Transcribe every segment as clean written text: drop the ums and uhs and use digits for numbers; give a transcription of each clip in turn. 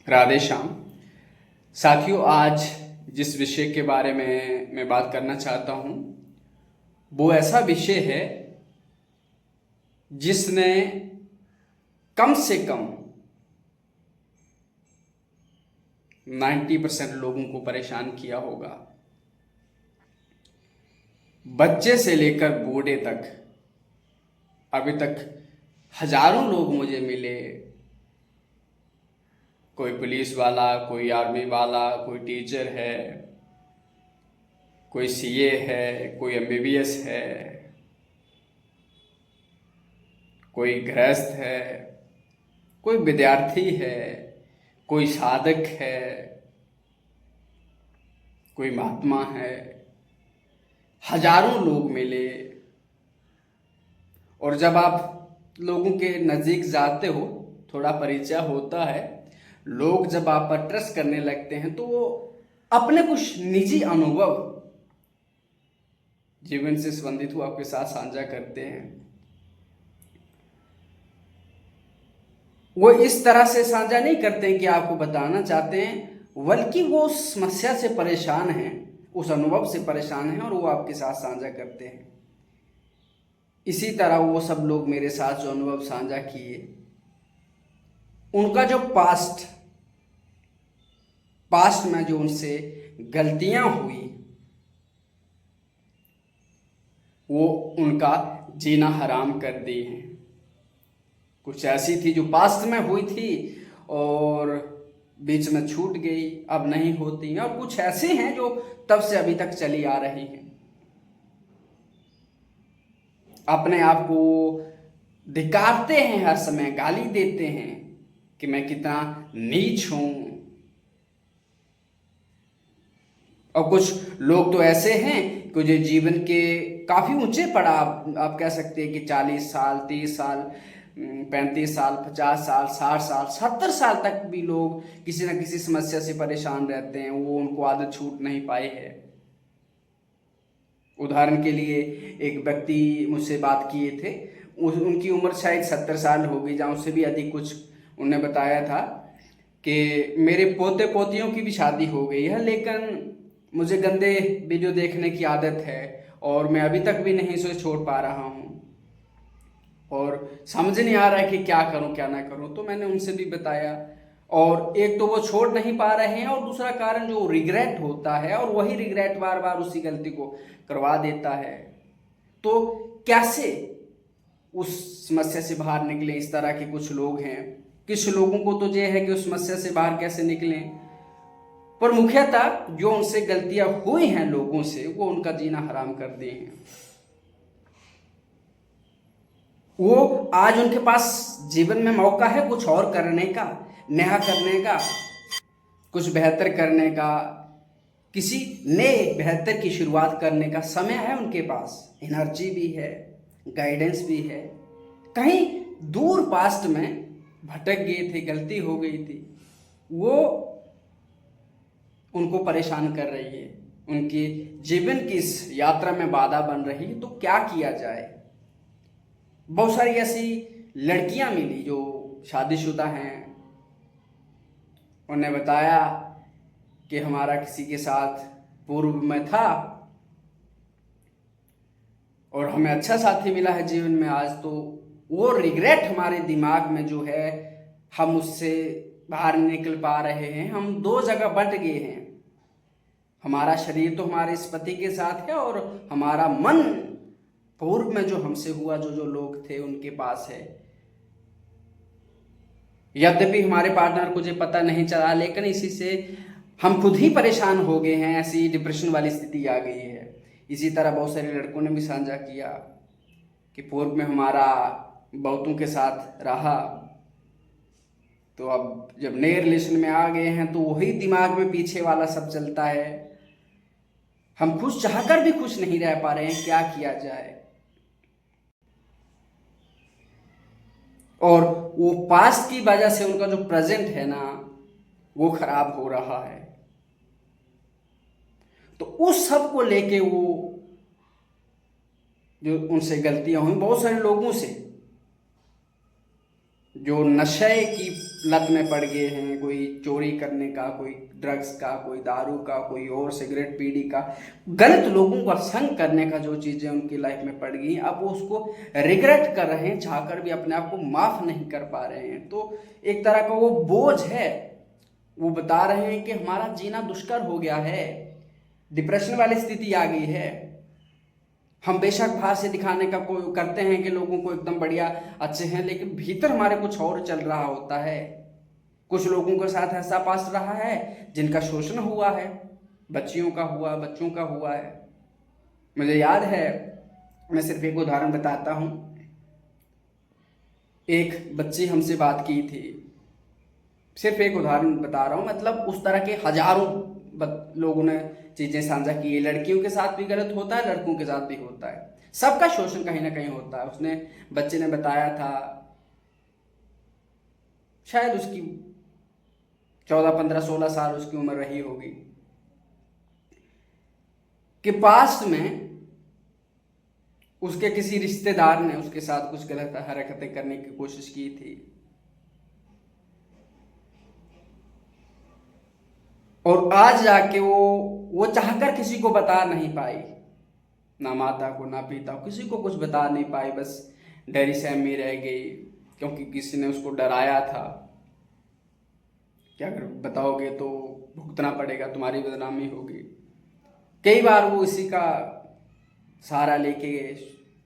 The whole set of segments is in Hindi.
राधे श्याम। साथियों, आज जिस विषय के बारे में मैं बात करना चाहता हूं वो ऐसा विषय है जिसने कम से कम 90% लोगों को परेशान किया होगा। बच्चे से लेकर बूढ़े तक अभी तक हजारों लोग मुझे मिले। कोई पुलिस वाला, कोई आर्मी वाला, कोई टीचर है, कोई सीए है, कोई एमबीबीएस है, कोई गृहस्थ है, कोई विद्यार्थी है, कोई साधक है, कोई महात्मा है। हजारों लोग मिले और जब आप लोगों के नज़दीक जाते हो, थोड़ा परिचय होता है, लोग जब आप पर ट्रस्ट करने लगते हैं तो वो अपने कुछ निजी अनुभव जीवन से संबंधित वो आपके साथ साझा करते हैं। वो इस तरह से साझा नहीं करते हैं कि आपको बताना चाहते हैं, बल्कि वो उस समस्या से परेशान हैं, उस अनुभव से परेशान हैं और वो आपके साथ साझा करते हैं। इसी तरह वो सब लोग मेरे साथ जो अनुभव साझा किए, उनका जो पास्ट में जो उनसे गलतियां हुई वो उनका जीना हराम कर दी हैं। कुछ ऐसी थी जो पास्ट में हुई थी और बीच में छूट गई, अब नहीं होती, और कुछ ऐसे हैं जो तब से अभी तक चली आ रही हैं। अपने आप को धिक्कारते हैं, हर समय गाली देते हैं कि मैं कितना नीच हूं। और कुछ लोग तो ऐसे हैं कि जो जीवन के काफी ऊंचे पड़ाव, आप कह सकते हैं कि 40 साल, 30 साल, 35 साल, 50 साल, 60 साल, 70 साल तक भी लोग किसी न किसी समस्या से परेशान रहते हैं। वो उनको आदत छूट नहीं पाई है। उदाहरण के लिए एक व्यक्ति मुझसे बात किए थे, उनकी उम्र शायद 70 साल होगी, जहाँ उससे भी अधिक कुछ। उन्होंने बताया था कि मेरे पोते पोतियों की भी शादी हो गई है, लेकिन मुझे गंदे वीडियो देखने की आदत है और मैं अभी तक भी नहीं इसे छोड़ पा रहा हूँ और समझ नहीं आ रहा है कि क्या करूँ क्या ना करूँ। तो मैंने उनसे भी बताया, और एक तो वो छोड़ नहीं पा रहे हैं और दूसरा कारण जो रिग्रेट होता है, और वही रिग्रेट बार बार उसी गलती को करवा देता है। तो कैसे उस समस्या से बाहर निकले? इस तरह के कुछ लोग हैं। कुछ लोगों को तो ये है कि उस समस्या से बाहर कैसे निकलें, पर मुख्यतः जो उनसे गलतियां हुई हैं लोगों से, वो उनका जीना हराम कर दिए हैं। वो आज उनके पास जीवन में मौका है कुछ और करने का, नया करने का, कुछ बेहतर करने का, किसी नए बेहतर की शुरुआत करने का समय है उनके पास। एनर्जी भी है, गाइडेंस भी है। कहीं दूर पास्ट में भटक गए थे, गलती हो गई थी, वो उनको परेशान कर रही है, उनकी जीवन की इस यात्रा में बाधा बन रही है। तो क्या किया जाए? बहुत सारी ऐसी लड़कियां मिली जो शादीशुदा हैं। उन्हें बताया कि हमारा किसी के साथ पूर्व में था और हमें अच्छा साथी मिला है जीवन में आज, तो वो रिग्रेट हमारे दिमाग में जो है, हम उससे बाहर निकल पा रहे हैं। हम दो जगह बंट गए हैं। हमारा शरीर तो हमारे इस पति के साथ है और हमारा मन पूर्व में जो हमसे हुआ, जो जो लोग थे उनके पास है। यद्यपि हमारे पार्टनर को जो पता नहीं चला, लेकिन इसी से हम खुद ही परेशान हो गए हैं। ऐसी डिप्रेशन वाली स्थिति आ गई है। इसी तरह बहुत सारे लड़कों ने भी साझा किया कि पूर्व में हमारा बहुतों के साथ रहा, तो अब जब नए रिलेशन में आ गए हैं तो वही दिमाग में पीछे वाला सब चलता है। हम खुश चाहकर भी खुश नहीं रह पा रहे हैं। क्या किया जाए? और वो पास्ट की वजह से उनका जो प्रेजेंट है ना, वो खराब हो रहा है। तो उस सब को लेके वो जो उनसे गलतियां हुई, बहुत सारे लोगों से जो नशे की लत में पड़ गए हैं, कोई चोरी करने का, कोई ड्रग्स का, कोई दारू का, कोई और सिगरेट बीड़ी का, गलत लोगों का संग करने का जो चीज़ें उनकी लाइफ में पड़ गई, अब वो उसको रिग्रेट कर रहे हैं, चाहकर भी अपने आप को माफ़ नहीं कर पा रहे हैं। तो एक तरह का वो बोझ है, वो बता रहे हैं कि हमारा जीना दुष्कर हो गया है, डिप्रेशन वाली स्थिति आ गई है। हम बेशक बाहर से दिखाने का कोई करते हैं कि लोगों को एकदम बढ़िया अच्छे हैं, लेकिन भीतर हमारे कुछ और चल रहा होता है। कुछ लोगों के साथ ऐसा पास रहा है जिनका शोषण हुआ है, बच्चियों का हुआ, बच्चों का हुआ है। मुझे याद है, मैं सिर्फ एक उदाहरण बताता हूँ। एक बच्ची हमसे बात की थी, सिर्फ एक उदाहरण बता रहा हूँ, मतलब उस तरह के हजारों लोगों ने चीजें साझा की है। लड़कियों के साथ भी गलत होता है, लड़कों के साथ भी होता है, सबका शोषण कहीं ना कहीं होता है। उसने बच्चे ने बताया था, शायद उसकी 14, 15, 16 साल उसकी उम्र रही होगी, कि पास्ट में उसके किसी रिश्तेदार ने उसके साथ कुछ गलत हरकतें करने की कोशिश की थी, और आज जाके वो चाहकर किसी को बता नहीं पाई, ना माता को ना पिता को, किसी को कुछ बता नहीं पाई, बस डरी सहमी रह गई, क्योंकि किसी ने उसको डराया था कि अगर बताओगे तो भुगतना पड़ेगा, तुम्हारी बदनामी होगी। कई बार वो इसी का सहारा लेके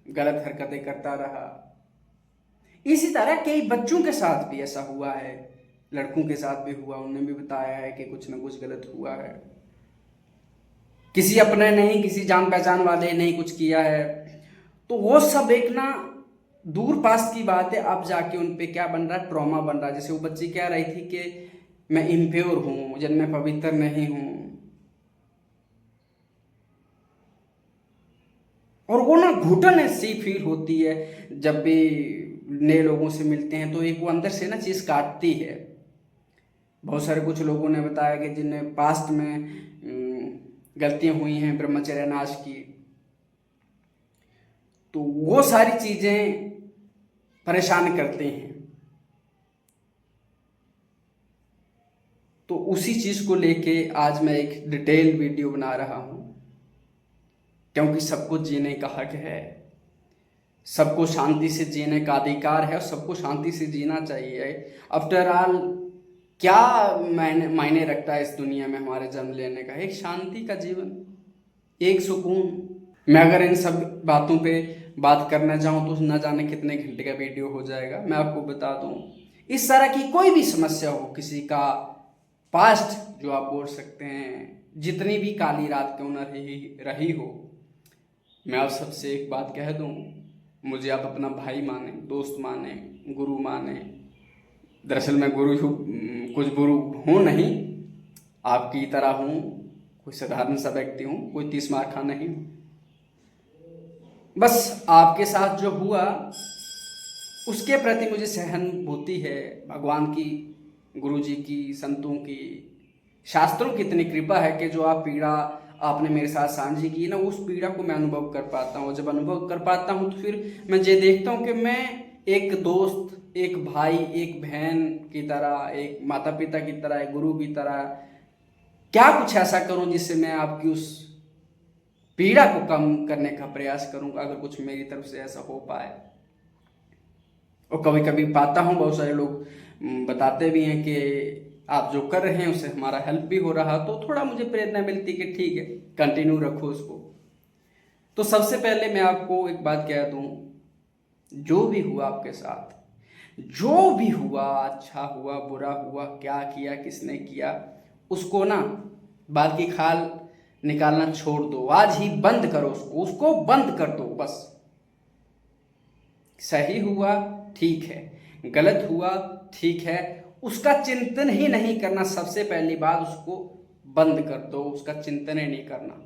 गलत हरकतें करता रहा। इसी तरह कई बच्चों के साथ भी ऐसा हुआ है, लड़कों के साथ भी हुआ, उन्होंने भी बताया है कि कुछ ना कुछ गलत हुआ है। किसी अपने नहीं, किसी जान पहचान वाले नहीं कुछ किया है, तो वो सब एक ना दूर पास की बात है। अब जाके उन पे क्या बन रहा है, ट्रॉमा बन रहा है। जैसे वो बच्ची कह रही थी कि मैं इम्प्योर हूं, जब मैं पवित्र नहीं हूं, और वो ना घुटन ऐसी फील होती है जब भी नए लोगों से मिलते हैं, तो एक वो अंदर से ना चीज काटती है। बहुत सारे कुछ लोगों ने बताया कि जिन्हें पास्ट में गलतियां हुई हैं ब्रह्मचर्य नाश की, तो वो सारी चीजें परेशान करते हैं। तो उसी चीज को लेके आज मैं एक डिटेल वीडियो बना रहा हूं, क्योंकि सबको जीने का हक है, सबको शांति से जीने का अधिकार है, और सबको शांति से जीना चाहिए। आफ्टर ऑल क्या मायने रखता है इस दुनिया में हमारे जन्म लेने का? एक शांति का जीवन, एक सुकून। मैं अगर इन सब बातों पे बात करना चाहूँ तो न जाने कितने घंटे का वीडियो हो जाएगा। मैं आपको बता दूं, इस तरह की कोई भी समस्या हो, किसी का पास्ट जो आप बोल सकते हैं, जितनी भी काली रात क्यों न रही हो, मैं आप सबसे एक बात कह दूं, मुझे आप अपना भाई माने, दोस्त माने, गुरु माने। दरअसल मैं गुरु कुछ गुरु हूँ नहीं, आपकी तरह हूँ, कोई साधारण सा व्यक्ति हूँ, कोई 30 मार खा नहीं हूँ। बस आपके साथ जो हुआ उसके प्रति मुझे सहानुभूति है। भगवान की, गुरु जी की, संतों की, शास्त्रों की इतनी कृपा है कि जो आप पीड़ा आपने मेरे साथ साझी की ना, उस पीड़ा को मैं अनुभव कर पाता हूँ। जब अनुभव कर पाता हूँ तो फिर मैं ये देखता हूँ कि मैं एक दोस्त, एक भाई, एक बहन की तरह, एक माता पिता की तरह, एक गुरु की तरह क्या कुछ ऐसा करूं जिससे मैं आपकी उस पीड़ा को कम करने का प्रयास करूंगा, अगर कुछ मेरी तरफ से ऐसा हो पाए। और कभी कभी पाता हूं बहुत सारे लोग बताते भी हैं कि आप जो कर रहे हैं उससे हमारा हेल्प भी हो रहा, तो थोड़ा मुझे प्रेरणा मिलती कि ठीक है, कंटिन्यू रखो उसको। तो सबसे पहले मैं आपको एक बात कह दूं, जो भी हुआ आपके साथ, जो भी हुआ, अच्छा हुआ, बुरा हुआ, क्या किया, किसने किया, उसको ना बाल की खाल निकालना छोड़ दो। आज ही बंद करो उसको बंद कर दो बस। सही हुआ ठीक है, गलत हुआ ठीक है, उसका चिंतन ही नहीं करना। सबसे पहली बात, उसको बंद कर दो, उसका चिंतन ही नहीं करना।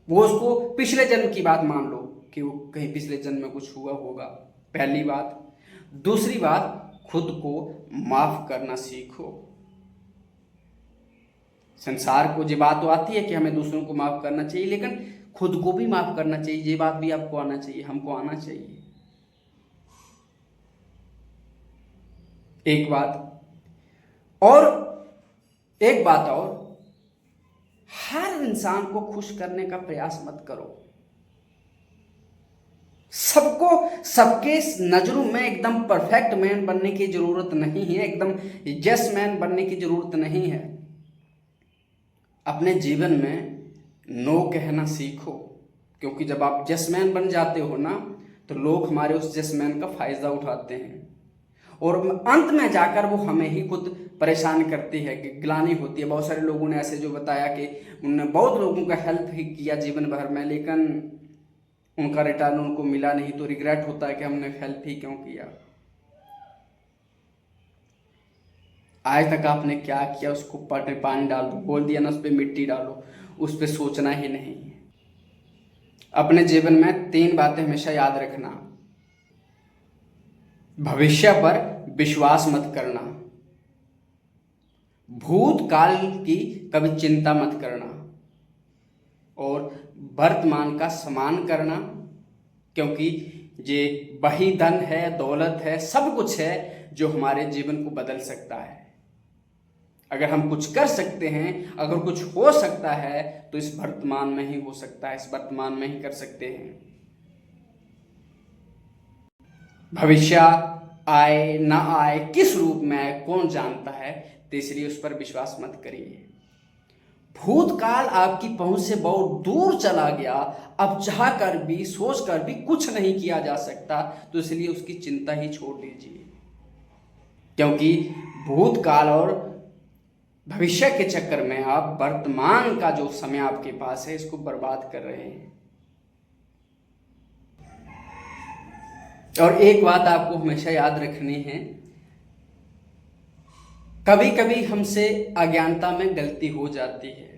वो उसको पिछले जन्म की बात मान लो कि वो कहीं पिछले जन्म में कुछ हुआ होगा, पहली बात। दूसरी बात, खुद को माफ करना सीखो। संसार को ये बात तो आती है कि हमें दूसरों को माफ करना चाहिए, लेकिन खुद को भी माफ करना चाहिए। ये बात भी आपको आना चाहिए, हमको आना चाहिए। एक बात और, एक बात और, हर इंसान को खुश करने का प्रयास मत करो। सबको सबके नजरों में एकदम परफेक्ट मैन बनने की जरूरत नहीं है, एकदम यस मैन बनने की जरूरत नहीं है। अपने जीवन में नो कहना सीखो, क्योंकि जब आप यस मैन बन जाते हो ना, तो लोग हमारे उस यस मैन का फायदा उठाते हैं और अंत में जाकर वो हमें ही खुद परेशान करती है, कि ग्लानि होती है। बहुत सारे लोगों ने ऐसे जो बताया कि उन्होंने बहुत लोगों का हेल्प ही किया जीवन भर में, लेकिन उनका रिटर्न उनको मिला नहीं, तो रिग्रेट होता है कि हमने हेल्प ही क्यों किया। आज तक आपने क्या किया उसको पानी डाल दो, बोल दिया ना उस पर मिट्टी डालो, उस पर सोचना ही नहीं है। अपने जीवन में 3 बातें हमेशा याद रखना। भविष्य पर विश्वास मत करना, भूतकाल की कभी चिंता मत करना, और वर्तमान का सम्मान करना, क्योंकि ये वही धन है, दौलत है, सब कुछ है जो हमारे जीवन को बदल सकता है। अगर हम कुछ कर सकते हैं, अगर कुछ हो सकता है, तो इस वर्तमान में ही हो सकता है, इस वर्तमान में ही कर सकते हैं। भविष्य आए ना आए, किस रूप में आए, कौन जानता है, तो इसलिए उस पर विश्वास मत करिए। भूतकाल आपकी पहुंच से बहुत दूर चला गया, अब चाह कर भी सोच कर भी कुछ नहीं किया जा सकता, तो इसलिए उसकी चिंता ही छोड़ दीजिए। क्योंकि भूतकाल और भविष्य के चक्कर में आप वर्तमान का जो समय आपके पास है इसको बर्बाद कर रहे हैं। और एक बात आपको हमेशा याद रखनी है, कभी कभी हमसे अज्ञानता में गलती हो जाती है,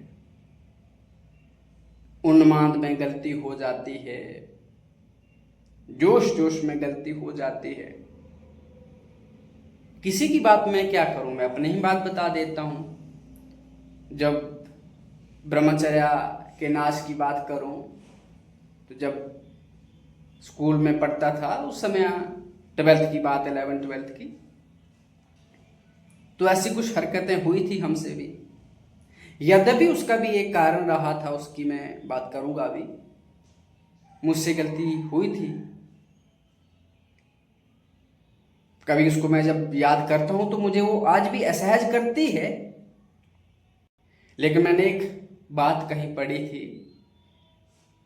उन्माद में गलती हो जाती है, जोश जोश में गलती हो जाती है। किसी की बात मैं क्या करूं, मैं अपनी ही बात बता देता हूं। जब ब्रह्मचर्य के नाश की बात करूं, तो जब स्कूल में पढ़ता था उस समय, 12th की बात, 11th-12th की, तो ऐसी कुछ हरकतें हुई थी हमसे भी। यद्यपि उसका भी एक कारण रहा था, उसकी मैं बात करूंगा अभी। मुझसे गलती हुई थी, कभी उसको मैं जब याद करता हूं तो मुझे वो आज भी असहज करती है। लेकिन मैंने एक बात कहीं पढ़ी थी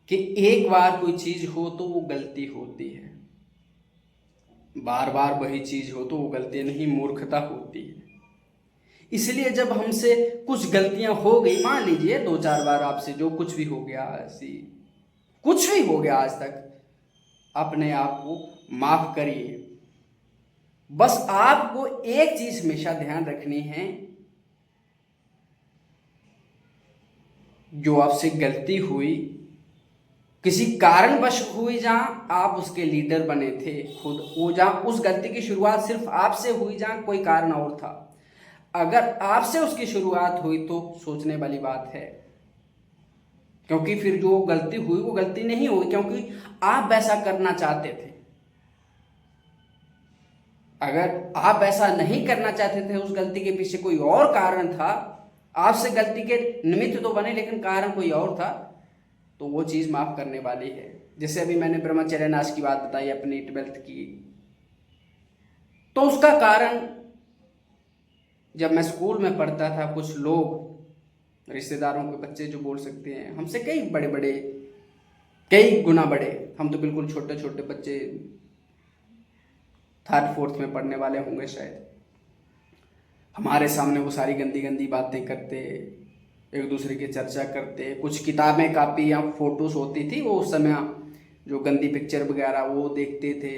कि एक बार कोई चीज हो तो वो गलती होती है, बार बार वही चीज हो तो वो गलती नहीं, मूर्खता होती है। इसलिए जब हमसे कुछ गलतियां हो गई, मान लीजिए 2-4 बार आपसे जो कुछ भी हो गया, ऐसी कुछ भी हो गया आज तक, अपने आप को माफ करिए। बस आपको एक चीज हमेशा ध्यान रखनी है, जो आपसे गलती हुई किसी कारणवश हुई, जहां आप उसके लीडर बने थे खुद, वो जहां उस गलती की शुरुआत सिर्फ आपसे हुई, जहां कोई कारण और था, अगर आपसे उसकी शुरुआत हुई तो सोचने वाली बात है। क्योंकि फिर जो गलती हुई वो गलती नहीं हुई क्योंकि आप वैसा करना चाहते थे। अगर आप ऐसा नहीं करना चाहते थे, उस गलती के पीछे कोई और कारण था, आपसे गलती के निमित्त तो बने लेकिन कारण कोई और था, तो वो चीज माफ करने वाली है। जैसे अभी मैंने ब्रह्मचर्य नाश की बात बताई अपनी 12th की, तो उसका कारण, जब मैं स्कूल में पढ़ता था, कुछ लोग, रिश्तेदारों के बच्चे जो बोल सकते हैं, हमसे कई बड़े बड़े, कई गुना बड़े, हम तो बिल्कुल छोटे छोटे बच्चे, 3rd-4th में पढ़ने वाले होंगे शायद, हमारे सामने वो सारी गंदी गंदी बातें करते, एक दूसरे की चर्चा करते। कुछ किताबें, कापी या फोटोज होती थी, वो उस समय जो गंदी पिक्चर वगैरह वो देखते थे।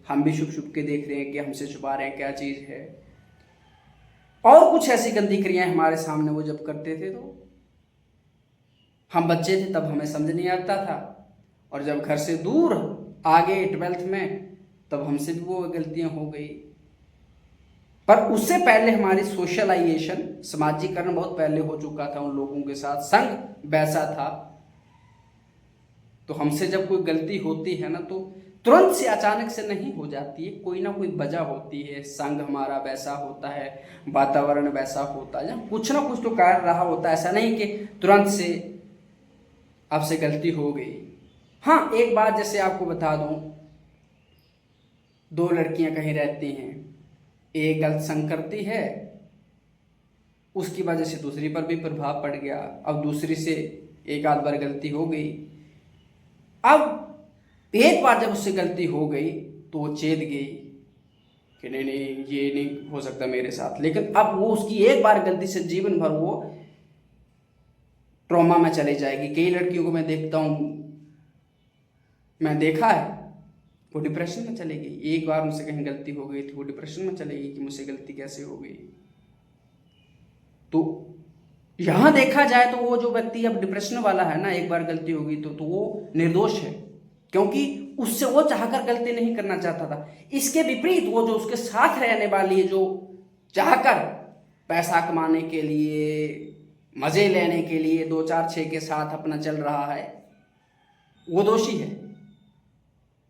हम भी छुप छुप के देख रहे हैं कि हमसे छुपा रहे हैं, क्या चीज़ है। और कुछ ऐसी गंदी क्रियाएं हमारे सामने वो जब करते थे, तो हम बच्चे थे तब हमें समझ नहीं आता था, और जब घर से दूर आ गए 12th में, तब हमसे भी वो गलतियां हो गई। पर उससे पहले हमारी सोशलाइजेशन, समाजीकरण बहुत पहले हो चुका था, उन लोगों के साथ संग वैसा था। तो हमसे जब कोई गलती होती है ना, तो तुरंत से अचानक से नहीं हो जाती है, कोई ना कोई वजह होती है। संग हमारा वैसा होता है, वातावरण वैसा होता है, कुछ ना कुछ तो कारण रहा होता है। ऐसा नहीं कि तुरंत से आपसे गलती हो गई। हाँ, एक बात जैसे आपको बता दूं, दो लड़कियां कहीं रहती हैं, एक गलत संग करती है, उसकी वजह से दूसरी पर भी प्रभाव पड़ गया। अब दूसरी से एक आध बार गलती हो गई, अब एक बार जब उससे गलती हो गई तो वो चेत गई कि नहीं नहीं ये नहीं हो सकता मेरे साथ। लेकिन अब वो उसकी एक बार गलती से जीवन भर वो ट्रॉमा में चली जाएगी। कई लड़कियों को मैं देखता हूँ, मैं देखा है, वो डिप्रेशन में चली गई। एक बार उनसे कहीं गलती हो गई थी, वो डिप्रेशन में चली गई कि मुझसे गलती कैसे हो गई। तो यहां देखा जाए तो वो जो व्यक्ति अब डिप्रेशन वाला है ना, एक बार गलती होगी तो वो निर्दोष है, क्योंकि उससे वो चाहकर गलती नहीं करना चाहता था। इसके विपरीत वो जो उसके साथ रहने वाली है, जो चाहकर पैसा कमाने के लिए, मजे लेने के लिए 2-4-6 के साथ अपना चल रहा है, वो दोषी है।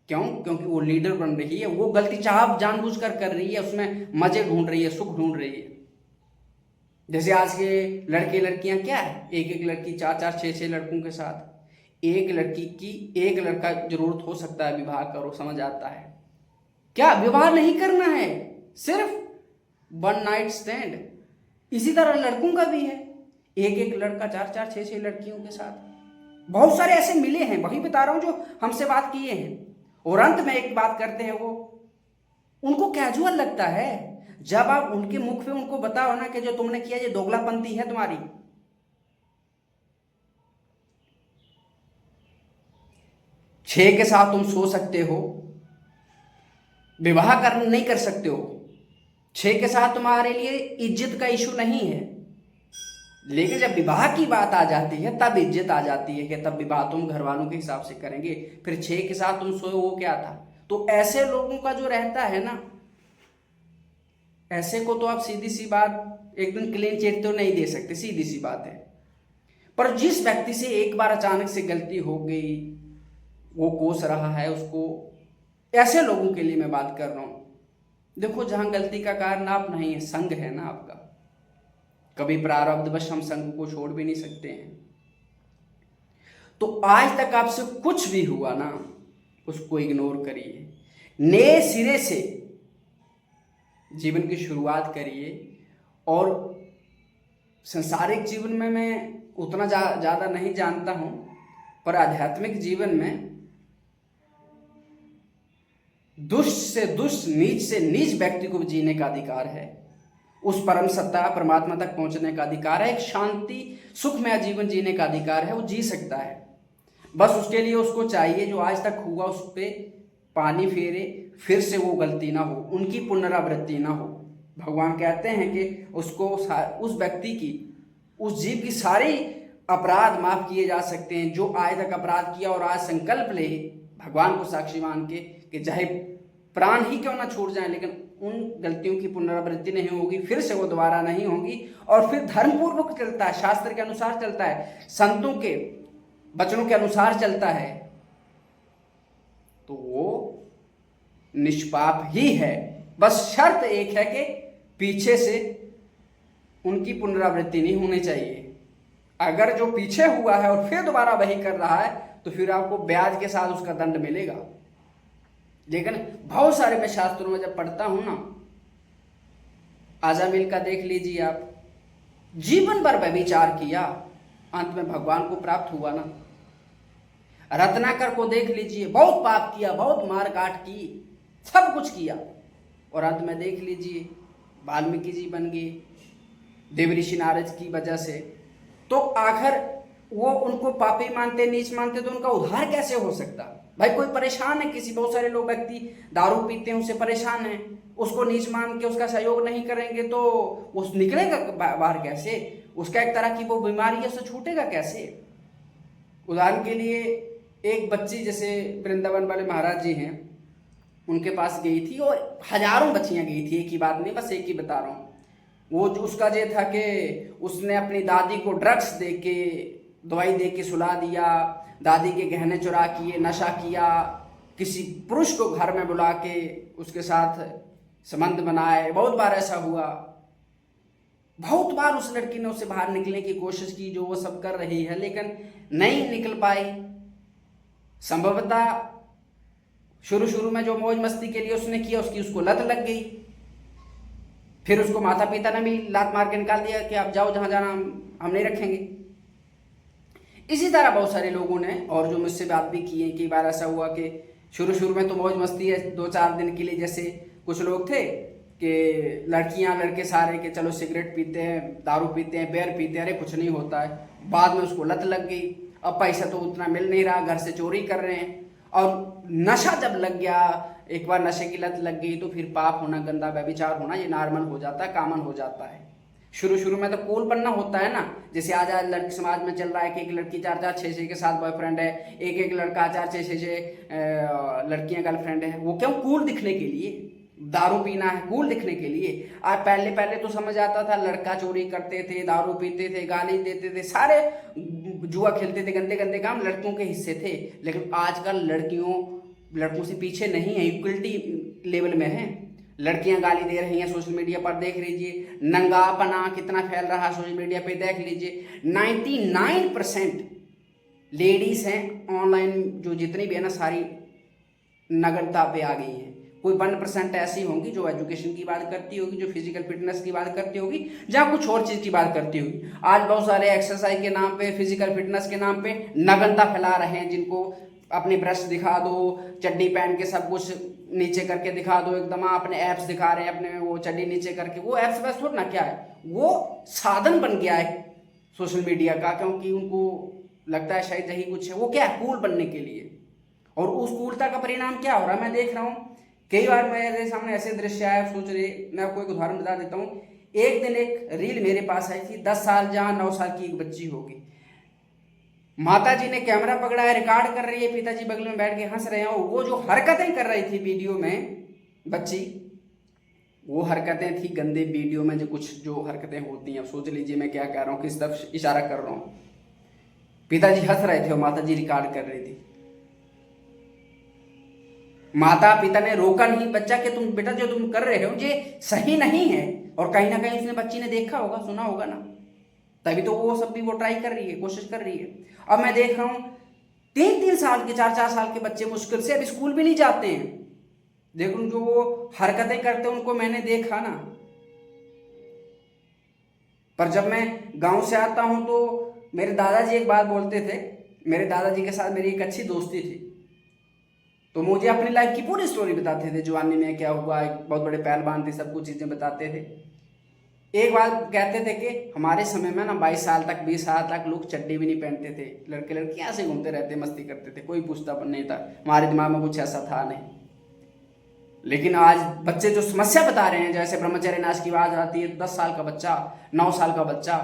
क्यों? क्योंकि वो लीडर बन रही है, वो गलती चाह जानबूझकर कर रही है, उसमें मजे ढूंढ रही है, सुख ढूंढ रही है। जैसे आज के लड़के लड़कियां क्या है, एक एक लड़की 4-4 6-6 लड़कों के साथ, एक लड़की की एक लड़का जरूरत हो सकता है, विवाह करो, समझ आता है। क्या विवाह नहीं करना है, सिर्फ वन नाइट स्टैंड। इसी तरह लड़कों का भी है, एक एक लड़का 4-4 6-6 लड़कियों के साथ। बहुत सारे ऐसे मिले हैं, वही बता रहा हूं जो हमसे बात किए हैं। और अंत में एक बात करते हैं, वो उनको कैजुअल लगता है। जब आप उनके मुख पे उनको बताओ ना कि जो तुमने किया ये दोगलापंती है तुम्हारी, 6 के साथ तुम सो सकते हो, विवाह नहीं कर सकते हो, 6 के साथ तुम्हारे लिए इज्जत का इशू नहीं है। लेकिन जब विवाह की बात आ जाती है तब इज्जत आ जाती है कि तब विवाह तुम घर वालों के हिसाब से करेंगे। फिर 6 के साथ तुम सोए, वो क्या था? तो ऐसे लोगों का जो रहता है ना, ऐसे को तो आप सीधी सी बात एकदम क्लीन चिट तो नहीं दे सकते, सीधी सी बात है। पर जिस व्यक्ति से एक बार अचानक से गलती हो गई, वो कोस रहा है उसको, ऐसे लोगों के लिए मैं बात कर रहा हूं। देखो, जहां गलती का कारण आप नहीं है, संग है ना आपका, कभी प्रारब्धवश हम संग को छोड़ भी नहीं सकते हैं। तो आज तक आपसे कुछ भी हुआ ना, उसको इग्नोर करिए, नए सिरे से जीवन की शुरुआत करिए। और संसारिक जीवन में मैं उतना ज्यादा नहीं जानता हूं, पर आध्यात्मिक जीवन में दुष्ट से दुष्ट, नीच से नीच व्यक्ति को जीने का अधिकार है, उस परम सत्ता परमात्मा तक पहुंचने का अधिकार है, एक शांति सुखमय जीवन जीने का अधिकार है, वो जी सकता है। बस उसके लिए उसको चाहिए जो आज तक हुआ उस पर पानी फेरे, फिर से वो गलती ना हो, उनकी पुनरावृत्ति ना हो। भगवान कहते हैं कि उसको, उस व्यक्ति की, उस जीव की सारी अपराध माफ किए जा सकते हैं जो आज तक अपराध किया और आज संकल्प ले भगवान को साक्षी मान के कि चाहे प्राण ही क्यों ना छूट जाए, लेकिन उन गलतियों की पुनरावृत्ति नहीं होगी, फिर से वो दोबारा नहीं होगी। और फिर धर्मपूर्वक चलता है, शास्त्र के अनुसार चलता है, संतों के वचनों के अनुसार चलता है, तो वो निष्पाप ही है। बस शर्त एक है कि पीछे से उनकी पुनरावृत्ति नहीं होनी चाहिए। अगर जो पीछे हुआ है और फिर दोबारा वही कर रहा है तो फिर आपको ब्याज के साथ उसका दंड मिलेगा। लेकिन बहुत सारे मैं शास्त्रों में जब पढ़ता हूं ना, आजामिल का देख लीजिए आप, जीवन भर व्यभिचार किया, अंत में भगवान को प्राप्त हुआ ना। रत्नाकर को देख लीजिए, बहुत पाप किया, बहुत मार काट की, सब कुछ किया, और अंत में देख लीजिए वाल्मीकि जी बन गए देव ऋषि नारद की वजह से। तो आखिर वो उनको पापी मानते, नीच मानते, तो उनका उद्धार कैसे हो सकता? भाई कोई परेशान है किसी, बहुत सारे लोग व्यक्ति दारू पीते हैं, उससे परेशान है, उसको नीच मान के उसका सहयोग नहीं करेंगे तो उस निकलेगा बाहर कैसे? उसका एक तरह की वो बीमारी है, उससे छूटेगा कैसे? उदाहरण के लिए एक बच्ची, जैसे वृंदावन वाले महाराज जी हैं, उनके पास गई थी और हजारों बच्चियां गई थी, एक ही बात नहीं, बस एक ही बता रहा हूँ। वो जो उसका ये था कि उसने अपनी दादी को ड्रग्स दे के, दवाई दे के सुला दिया, दादी के गहने चुरा किए, नशा किया, किसी पुरुष को घर में बुला के उसके साथ संबंध बनाए। बहुत बार ऐसा हुआ, बहुत बार उस लड़की ने उससे बाहर निकलने की कोशिश की, जो वो सब कर रही है, लेकिन नहीं निकल पाई। संभवतः शुरू में जो मौज मस्ती के लिए उसने किया, उसको लत लग गई। फिर उसको माता पिता ने भी लात मार के निकाल दिया कि आप जाओ, जहां जाना हम नहीं रखेंगे। इसी तरह बहुत सारे लोगों ने, और जो मुझसे बात भी की है, कई बार ऐसा हुआ कि शुरू में तो मौज मस्ती है 2-4 दिन के लिए, जैसे कुछ लोग थे कि लड़कियां लड़के सारे के चलो सिगरेट पीते हैं, दारू पीते हैं, बियर पीते हैं, अरे कुछ नहीं होता है। बाद में उसको लत लग गई, अब पैसा तो उतना मिल नहीं रहा, घर से चोरी कर रहे हैं, और नशा जब लग गया, एक बार नशे की लत लग गई तो फिर पाप होना, गंदा व्यभिचार होना, ये नॉर्मल हो जाता है, कॉमन हो जाता है। शुरू में तो कूल बनना होता है ना, जैसे आज लड़की समाज में चल रहा है कि एक लड़की 4-4, 6-6 के साथ बॉयफ्रेंड है, एक लड़का 4-6, 6-6 लड़कियां गर्लफ्रेंड है। वो क्यों? कूल दिखने के लिए। दारू पीना है कूल दिखने के लिए। आज पहले तो समझ आता था, लड़का चोरी करते थे, दारू पीते थे, गाली देते थे, सारे जुआ खेलते थे, गंदे गंदे काम लड़कियों के हिस्से थे। लेकिन आजकल लड़कों से पीछे नहीं है, इक्वलिटी लेवल में है। लड़कियां गाली दे रही हैं, सोशल मीडिया पर देख लीजिए, नंगापना कितना फैल रहा है सोशल मीडिया पे देख लीजिए। 99% लेडीज हैं ऑनलाइन, जो जितनी भी है ना, सारी नग्नता पे आ गई हैं। कोई 1% ऐसी होंगी जो एजुकेशन की बात करती होगी, जो फिजिकल फिटनेस की बात करती होगी, जहाँ कुछ और चीज़ की बात करती होगी। आज बहुत सारे एक्सरसाइज के नाम पे, फिजिकल फिटनेस के नाम पे नग्नता फैला रहे हैं, जिनको अपनी ब्रेस्ट दिखा दो, चड्डी पहन के सब कुछ नीचे करके दिखा दो, एकदम अपने एप्स दिखा रहे हैं, अपने वो चड्डी नीचे करके। वो एप्स बस थोड़ा ना, क्या है, वो साधन बन गया है सोशल मीडिया का, क्योंकि उनको लगता है शायद यही कुछ है। वो क्या है, कूल बनने के लिए। और उस कूलता का परिणाम क्या हो रहा है, मैं देख रहा हूँ कई बार मेरे सामने ऐसे दृश्य आए, सोच रहे, मैं आपको एक उदाहरण बता देता हूँ। एक दिन एक रील मेरे पास आई थी, 10 साल जहाँ 9 साल की एक बच्ची होगी, माता जी ने कैमरा पकड़ा है, रिकॉर्ड कर रही है, पिताजी बगल में बैठ के हंस रहे हैं। और वो जो हरकतें कर रही थी वीडियो में बच्ची, वो हरकतें थी गंदे वीडियो में जो हरकतें होती हैं। अब सोच लीजिए मैं क्या कह रहा हूँ, किस तरफ इशारा कर रहा हूँ। पिताजी हंस रहे थे और माता जी रिकॉर्ड कर रही थी। माता पिता ने रोका नहीं बच्चा कि तुम बेटा जो तुम कर रहे हो ये सही नहीं है। और कहीं ना कहीं उसने बच्ची ने देखा होगा, सुना होगा ना, तभी तो वो सब भी वो ट्राई कर रही है, कोशिश कर रही है। अब मैं देख रहा हूँ 3-3 साल के, 4-4 साल के बच्चे मुश्किल से अब स्कूल भी नहीं जाते हैं। देखो जो वो हरकतें करते हैं उनको मैंने देखा ना। पर जब मैं गांव से आता हूं तो मेरे दादाजी एक बात बोलते थे। मेरे दादाजी के साथ मेरी एक अच्छी दोस्ती थी, तो मुझे अपनी लाइफ की पूरी स्टोरी बताते थे, जवानी में क्या हुआ, बहुत बड़े पहलवान थे, सब कुछ चीज़ें बताते थे। एक बात कहते थे कि हमारे समय में ना 22 साल तक, 20 साल तक लोग चड्डी भी नहीं पहनते थे, लड़के लड़कियां ऐसे घूमते रहते, मस्ती करते थे, कोई पूछता नहीं था, हमारे दिमाग में कुछ ऐसा था नहीं। लेकिन आज बच्चे जो समस्या बता रहे हैं, जैसे ब्रह्मचर्य नाश की बात आती है, 10 साल का बच्चा, 9 साल का बच्चा,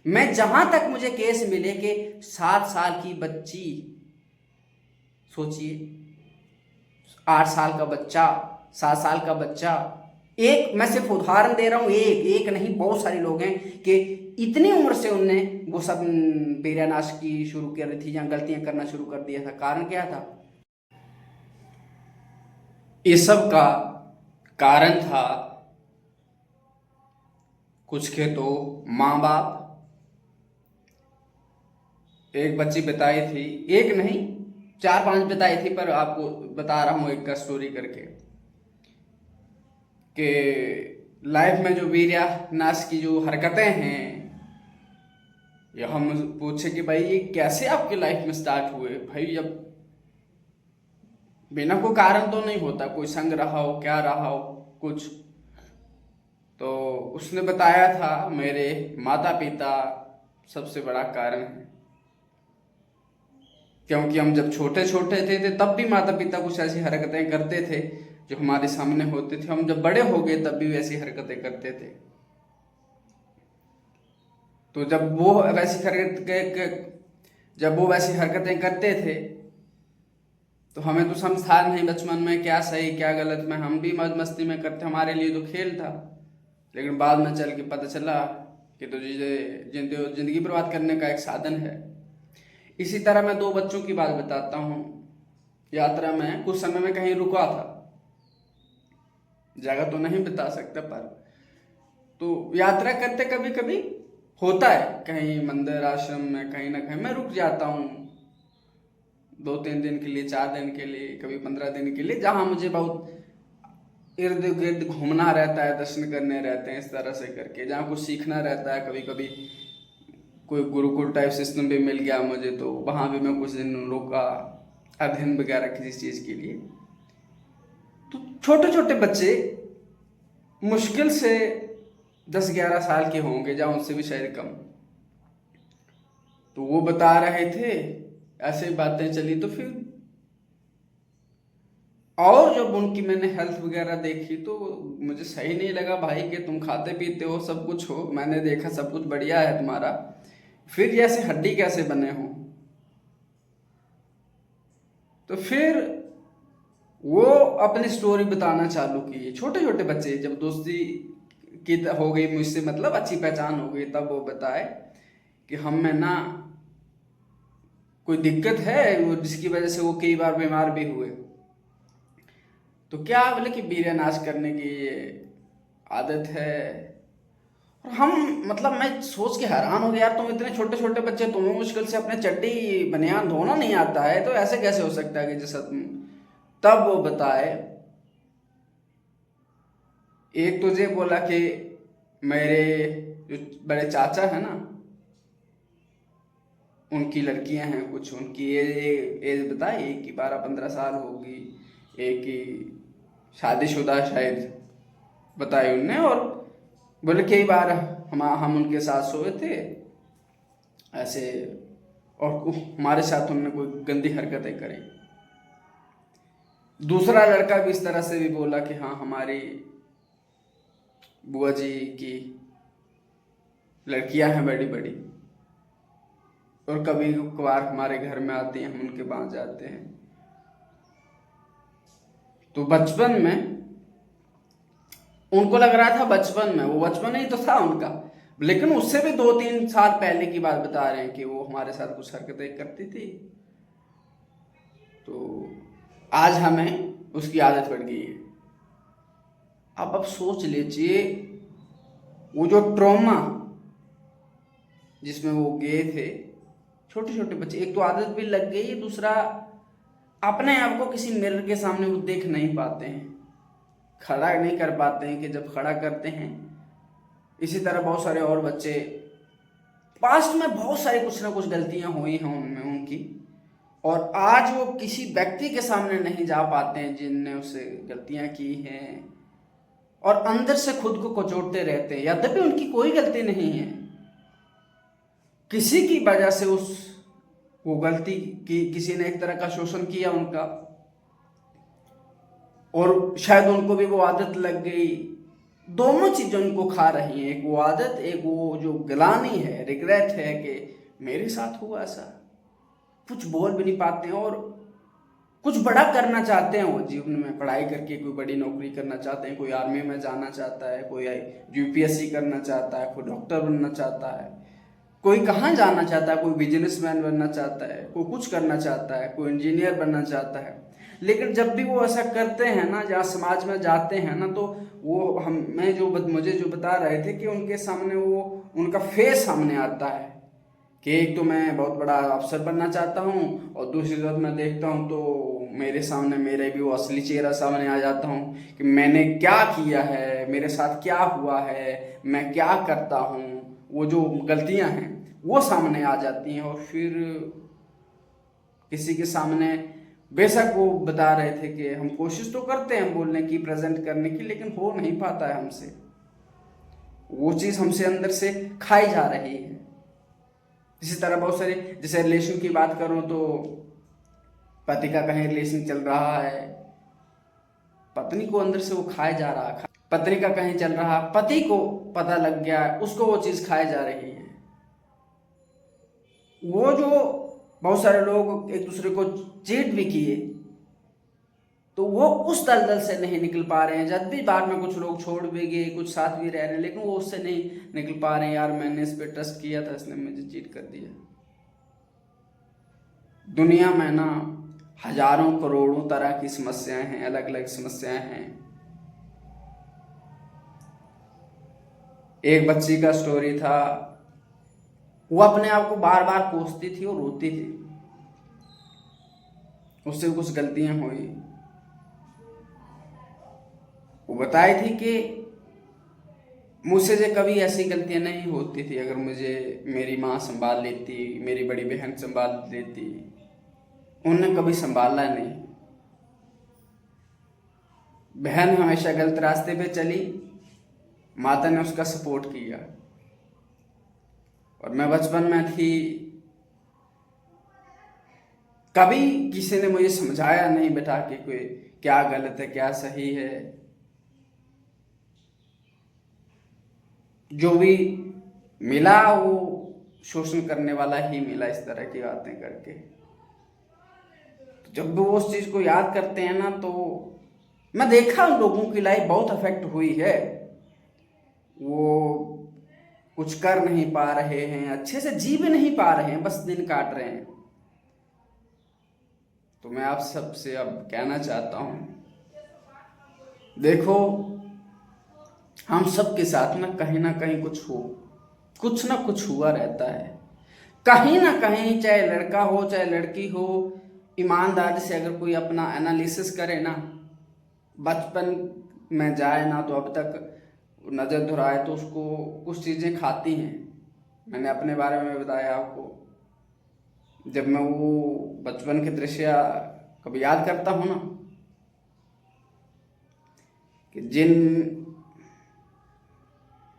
मैं जहां तक मुझे केस मिले कि 7 साल की बच्ची, सोचिए 8 साल का बच्चा, 7 साल का बच्चा, एक, मैं सिर्फ उदाहरण दे रहा हूं, एक नहीं बहुत सारे लोग हैं कि इतनी उम्र से उनने वो सब वीर्यनाश की शुरू कर रही थी या गलतियां करना शुरू कर दिया था। कारण क्या था? इस सब का कारण था कुछ के तो माँ बाप। एक बच्ची बताई थी, एक नहीं 4-5 बताई थी, पर आपको बता रहा हूं एक का स्टोरी करके, कि लाइफ में जो वीर्यनाश की जो हरकतें हैं, ये हम पूछे कि भाई ये कैसे आपकी लाइफ में स्टार्ट हुए। भाई जब बिना कोई कारण तो नहीं होता, कोई संग रहा हो, क्या रहा हो कुछ, तो उसने बताया था मेरे माता पिता सबसे बड़ा कारण है। क्योंकि हम जब छोटे छोटे थे तब भी माता पिता कुछ ऐसी हरकतें करते थे जो हमारे सामने होते थे, हम जब बड़े हो गए तब भी वैसी हरकतें करते थे। तो जब वो वैसी हरकतें करते थे तो हमें तो समझ था नहीं बचपन में क्या सही क्या गलत में, हम भी मौज मस्ती में करते, हमारे लिए तो खेल था। लेकिन बाद में चल के पता चला कि तो जिंदगी बर्बाद करने का एक साधन है। इसी तरह मैं 2 बच्चों की बात बताता हूँ। यात्रा में कुछ समय में कहीं रुका था, जगह तो नहीं बता सकता, पर तो यात्रा करते कभी कभी होता है कहीं मंदिर आश्रम में कहीं ना कहीं मैं रुक जाता हूँ, 2-3 दिन के लिए, 4 दिन के लिए, कभी 15 दिन के लिए, जहाँ मुझे बहुत इर्द गिर्द घूमना रहता है, दर्शन करने रहते हैं, इस तरह से करके, जहाँ कुछ सीखना रहता है। कभी कभी कोई गुरुकुल टाइप सिस्टम भी मिल गया मुझे, तो वहाँ भी मैं कुछ दिन रुका, अध्ययन वगैरह किसी चीज़ के लिए। तो छोटे छोटे बच्चे मुश्किल से 10-11 साल के होंगे, या उनसे भी शायद कम, तो वो बता रहे थे, ऐसे बातें चली। तो फिर और जब उनकी मैंने हेल्थ वगैरह देखी तो मुझे सही नहीं लगा भाई, कि तुम खाते पीते हो, सब कुछ हो, मैंने देखा सब कुछ बढ़िया है तुम्हारा, फिर जैसे हड्डी कैसे बने हो। तो फिर वो अपनी स्टोरी बताना चालू की। छोटे छोटे बच्चे, जब दोस्ती की हो गई मुझसे, मतलब अच्छी पहचान हो गई, तब वो बताए कि हम में ना कोई दिक्कत है जिसकी वजह से वो कई बार बीमार भी हुए। तो क्या बोले कि वीर्य नाश करने की ये आदत है। और हम, मतलब मैं सोच के हैरान हो गया, यार तुम इतने छोटे छोटे बच्चे, तुम्हें मुश्किल से अपने चड्डी बनियान धोना नहीं आता है, तो ऐसे कैसे हो सकता है कि जैसा तुम। तब वो बताए, एक तुझे बोला कि मेरे जो बड़े चाचा है ना, उनकी लड़कियां हैं कुछ, उनकी एज बताई, एक की 12-15 साल होगी, एक की शादीशुदा शायद बताई उनने। और बोले कई बार हम उनके साथ सोए थे ऐसे, और हमारे साथ उन्होंने कोई गंदी हरकतें करी। दूसरा लड़का भी इस तरह से भी बोला कि हाँ, हमारी बुआ जी की लड़कियां हैं बड़ी बड़ी, और कभी कभार हमारे घर में आती हैं, हम उनके पास जाते हैं। तो बचपन में उनको लग रहा था, बचपन में, वो बचपन ही तो था उनका, लेकिन उससे भी 2-3 साल पहले की बात बता रहे हैं कि वो हमारे साथ कुछ हरकतें करती थी। तो आज हमें उसकी आदत पड़ गई है। अब सोच लीजिए, वो जो ट्रॉमा जिसमें वो गए थे, छोटे छोटे बच्चे, एक तो आदत भी लग गई, दूसरा अपने आप को किसी मिरर के सामने वो देख नहीं पाते हैं, खड़ा नहीं कर पाते हैं, कि जब खड़ा करते हैं। इसी तरह बहुत सारे और बच्चे, पास्ट में बहुत सारी कुछ ना कुछ गलतियां हुई हैं उनमें उनकी, और आज वो किसी व्यक्ति के सामने नहीं जा पाते हैं जिनने उससे गलतियां की हैं, और अंदर से खुद को कचोटते रहते हैं, यद्यपि उनकी कोई गलती नहीं है, किसी की वजह से उस वो गलती की, किसी ने एक तरह का शोषण किया उनका, और शायद उनको भी वो आदत लग गई। दोनों चीजें उनको खा रही हैं, एक वो आदत, एक वो जो गिलानी है, रिग्रेट है कि मेरे साथ हुआ ऐसा। कुछ बोल भी नहीं पाते हैं, और कुछ बड़ा करना चाहते हैं वो जीवन में, पढ़ाई करके कोई बड़ी नौकरी करना चाहते हैं, कोई आर्मी में जाना चाहता है, कोई यूपीएससी करना चाहता है, कोई डॉक्टर बनना चाहता है, कोई कहाँ जाना चाहता है, कोई बिजनेसमैन बनना चाहता है, कोई कुछ करना चाहता है, कोई इंजीनियर बनना चाहता है। लेकिन जब भी वो ऐसा करते हैं ना, जहाँ समाज में जाते हैं ना, तो वो हमें जो मुझे जो बता रहे थे कि उनके सामने वो उनका फेस सामने आता है, कि एक तो मैं बहुत बड़ा अफसर बनना चाहता हूँ, और दूसरी तरफ मैं देखता हूँ तो मेरे सामने मेरे भी वो असली चेहरा सामने आ जाता हूँ, कि मैंने क्या किया है, मेरे साथ क्या हुआ है, मैं क्या करता हूँ, वो जो गलतियाँ हैं वो सामने आ जाती हैं। और फिर किसी के सामने, बेशक वो बता रहे थे कि हम कोशिश तो करते हैं बोलने की, प्रेजेंट करने की, लेकिन हो नहीं पाता है हमसे, वो चीज़ हमसे अंदर से खाई जा रही है। इसी तरह बहुत सारे, जैसे रिलेशन की बात करूं तो पति का कहीं रिलेशन चल रहा है, पत्नी को अंदर से वो खाए जा रहा है, पत्नी का कहीं चल रहा, पति को पता लग गया, उसको वो चीज खाए जा रही है। वो जो बहुत सारे लोग एक दूसरे को चीट भी किए, तो वो उस दलदल से नहीं निकल पा रहे हैं। जब भी बाद में कुछ लोग छोड़ भी गए, कुछ साथ भी रह रहे हैं, लेकिन वो उससे नहीं निकल पा रहे हैं, यार मैंने इस पे ट्रस्ट किया था, इसने मुझे चीट कर दिया। दुनिया में ना हजारों करोड़ों तरह की समस्याएं हैं, अलग अलग समस्याएं हैं। एक बच्ची का स्टोरी था, वो अपने आप को बार बार कोसती थी और रोती थी, उससे कुछ गलतियां हुई। वो बताई थी कि मुझसे जो कभी ऐसी गलतियां नहीं होती थी, अगर मुझे मेरी माँ संभाल लेती, मेरी बड़ी बहन संभाल लेती, उन्होंने कभी संभाला नहीं। बहन हमेशा गलत रास्ते पे चली, माता ने उसका सपोर्ट किया। और मैं बचपन में थी, कभी किसी ने मुझे समझाया नहीं बेटा कि कोई क्या गलत है क्या सही है। जो भी मिला वो शोषण करने वाला ही मिला, इस तरह की बातें करके। जब वो उस चीज को याद करते हैं ना, तो मैं देखा उन लोगों की लाइफ बहुत अफेक्ट हुई है। वो कुछ कर नहीं पा रहे हैं, अच्छे से जी भी नहीं पा रहे हैं, बस दिन काट रहे हैं। तो मैं आप सबसे अब कहना चाहता हूं, देखो हम सबके साथ ना कहीं कुछ ना कुछ हुआ रहता है। कहीं ना कहीं, चाहे लड़का हो चाहे लड़की हो, ईमानदारी से अगर कोई अपना एनालिसिस करे ना, बचपन में जाए ना, तो अब तक नजर दुराए तो उसको कुछ चीजें खाती हैं। मैंने अपने बारे में बताया आपको, जब मैं वो बचपन के दृश्य कभी याद करता हूँ ना, कि जिन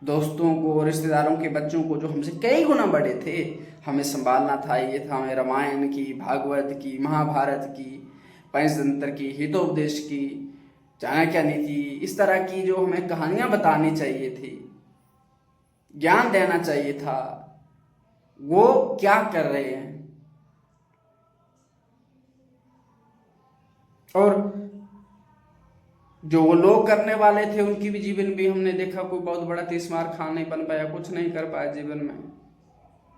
दोस्तों को, रिश्तेदारों के बच्चों को जो हमसे कई गुना बड़े थे, हमें संभालना था। ये था हमें रामायण की, भागवत की, महाभारत की, पंचतंत्र की, हितोपदेश की, चाणक्य नीति, इस तरह की जो हमें कहानियां बतानी चाहिए थी, ज्ञान देना चाहिए था, वो क्या कर रहे हैं। और जो वो लोग करने वाले थे, उनकी भी जीवन भी हमने देखा, कोई बहुत बड़ा तीसमार खान नहीं बन पाया, कुछ नहीं कर पाया जीवन में।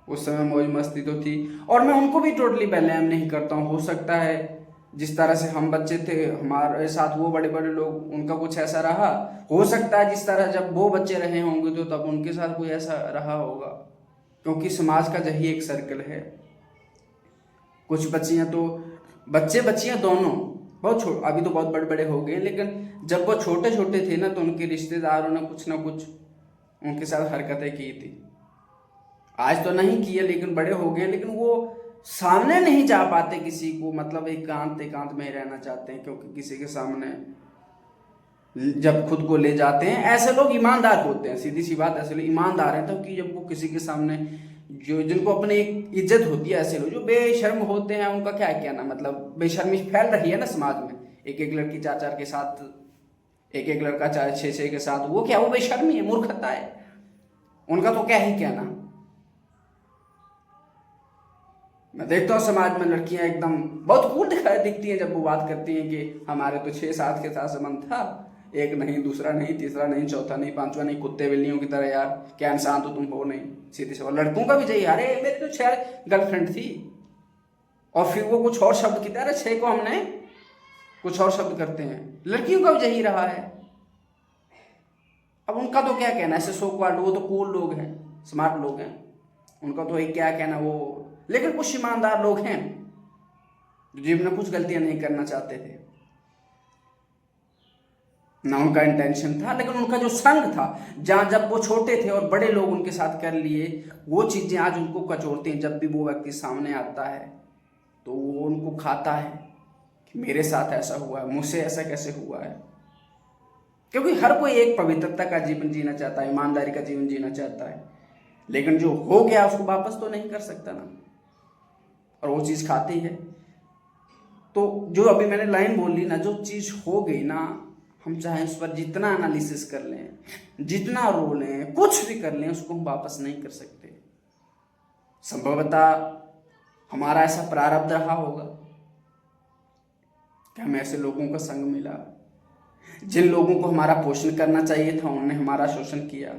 उस समय मौज मस्ती तो थी, और मैं उनको भी टोटली ब्लेम नहीं करता हूँ। हो सकता है जिस तरह से हम बच्चे थे, हमारे साथ वो बड़े बड़े लोग, उनका कुछ ऐसा रहा। हो सकता है जिस तरह जब वो बच्चे रहे होंगे तो तब उनके साथ कोई ऐसा रहा होगा, क्योंकि समाज का यही एक सर्कल है। कुछ बच्चियां तो, बच्चे बच्चियां दोनों बहुत छोटे, अभी तो बहुत बड़े बड़े हो गए, लेकिन जब वो छोटे छोटे थे ना, तो उनके रिश्तेदारों ने कुछ ना कुछ उनके साथ हरकतें की थी। आज तो नहीं किए, लेकिन बड़े हो गए, लेकिन वो सामने नहीं जा पाते किसी को, मतलब एकांत में ही रहना चाहते हैं, क्योंकि किसी के सामने जब खुद को ले जाते हैं, ऐसे लोग ईमानदार होते हैं, सीधी सी बात, ऐसे लोग ईमानदार हैं। तो कि जब वो किसी के सामने, जो जिनको अपनी एक इज्जत होती है, ऐसे लोग जो बेशर्म होते हैं, उनका क्या कहना, मतलब बेशर्मी फैल रही है ना समाज में। एक एक लड़की चार चार के साथ, एक एक लड़का चार छः छः के साथ, वो क्या, वो बेशर्मी है, मूर्खता है, उनका तो क्या ही कहना। मैं देखता हूँ समाज में लड़कियां एकदम बहुत कूल दिखती हैं, जब वो बात करती हैं कि हमारे तो 6-7 के साथ संबंध था, एक नहीं, दूसरा नहीं, तीसरा नहीं, चौथा नहीं, पांचवा नहीं, कुत्ते बिल्लियों की तरह, यार क्या इंसान तो तुम हो नहीं, सीधे से। और लड़कों का भी यही, अरे मेरी तो 6 गर्लफ्रेंड थी, और फिर वो कुछ और शब्द की तरह 6 को हमने कुछ और शब्द करते हैं। लड़कियों का भी यही रहा है। अब उनका तो क्या कहना, ऐसे सो कॉल्ड, वो तो कूल लोग हैं, स्मार्ट लोग हैं, उनका तो एक क्या कहना वो। लेकिन कुछ ईमानदार लोग हैं जो जीवन में कुछ गलतियां नहीं करना चाहते थे, ना उनका इंटेंशन था, लेकिन उनका जो संग था, जहां जब वो छोटे थे और बड़े लोग उनके साथ कर लिए, वो चीजें आज उनको कचोड़ती हैं। जब भी वो व्यक्ति सामने आता है तो वो उनको खाता है कि मेरे साथ ऐसा हुआ है, मुझसे ऐसा कैसे हुआ है। क्योंकि हर कोई एक पवित्रता का जीवन जीना चाहता है, ईमानदारी का जीवन जीना चाहता है, लेकिन जो हो गया उसको वापस तो नहीं कर सकता ना, और वो चीज खाती है। तो जो अभी मैंने लाइन बोली ना, जो चीज हो गई ना, हम चाहे उस पर जितना एनालिसिस कर लें, जितना रो लें, कुछ भी कर लें, उसको हम वापस नहीं कर सकते। संभवतः हमारा ऐसा प्रारब्ध रहा होगा कि हमें ऐसे लोगों का संग मिला, जिन लोगों को हमारा पोषण करना चाहिए था, उन्होंने हमारा शोषण किया।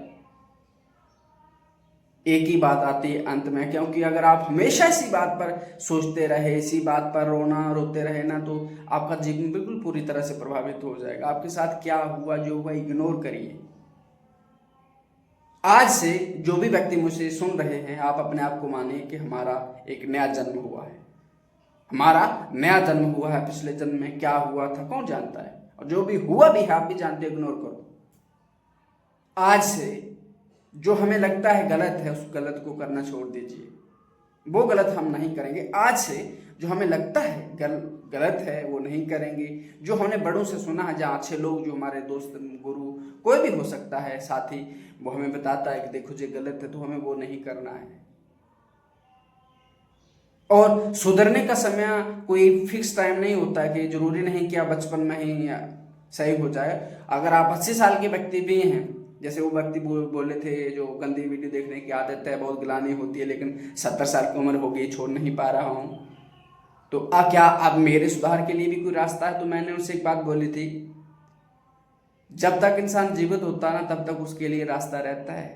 एक ही बात आती है अंत में, क्योंकि अगर आप हमेशा इसी बात पर सोचते रहे, इसी बात पर रोना रोते रहे ना, तो आपका जीवन बिल्कुल पूरी तरह से प्रभावित हो जाएगा। आपके साथ क्या हुआ, जो हुआ इग्नोर करिए। आज से जो भी व्यक्ति मुझे सुन रहे हैं, आप अपने आप को मानिए कि हमारा एक नया जन्म हुआ है, हमारा नया जन्म हुआ है। पिछले जन्म में क्या हुआ था कौन जानता है, और जो भी हुआ भी है आप भी जानते हो, इग्नोर करो। आज से जो हमें लगता है गलत है, उस गलत को करना छोड़ दीजिए, वो गलत हम नहीं करेंगे। आज से जो हमें लगता है गलत है वो नहीं करेंगे। जो हमने बड़ों से सुना है, जहाँ अच्छे लोग, जो हमारे दोस्त, गुरु, कोई भी हो सकता है, साथी, वो हमें बताता है कि देखो ये गलत है, तो हमें वो नहीं करना है। और सुधरने का समय कोई फिक्स टाइम नहीं होता है, कि जरूरी नहीं कि आप बचपन में ही सही हो जाए। अगर आप 80 साल के व्यक्ति भी हैं, जैसे वो व्यक्ति बोले थे जो गंदी वीडियो देखने की आदत है, बहुत गिलानी होती है, लेकिन 70 साल की उम्र हो गई, छोड़ नहीं पा रहा हूँ, तो क्या अब मेरे सुधार के लिए भी कोई रास्ता है? तो मैंने उनसे एक बात बोली थी, जब तक इंसान जीवित होता है ना, तब तक उसके लिए रास्ता रहता है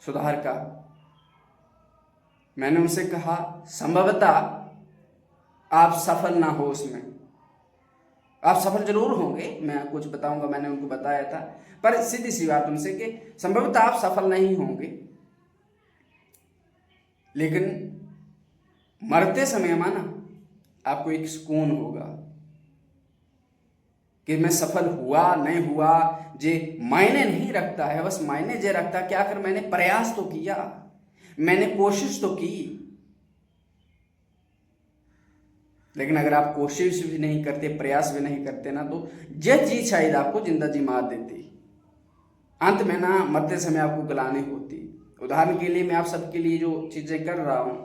सुधार का। मैंने उनसे कहा संभवतः आप सफल ना हो उसमें, आप सफल जरूर होंगे, मैं कुछ बताऊंगा, मैंने उनको बताया था, पर सीधी सी बात उनसे कि संभवतः आप सफल नहीं होंगे, लेकिन मरते समय माना आपको एक सुकून होगा कि मैं सफल हुआ नहीं हुआ जे मायने नहीं रखता है। बस मायने जे रखता है कि आखिर मैंने प्रयास तो किया, मैंने कोशिश तो की। लेकिन अगर आप कोशिश भी नहीं करते, प्रयास भी नहीं करते ना, तो ये चीज शायद आपको जिंदगी मार देती, अंत में ना मरते समय आपको गलानी होती। उदाहरण के लिए मैं आप सबके लिए जो चीजें कर रहा हूं,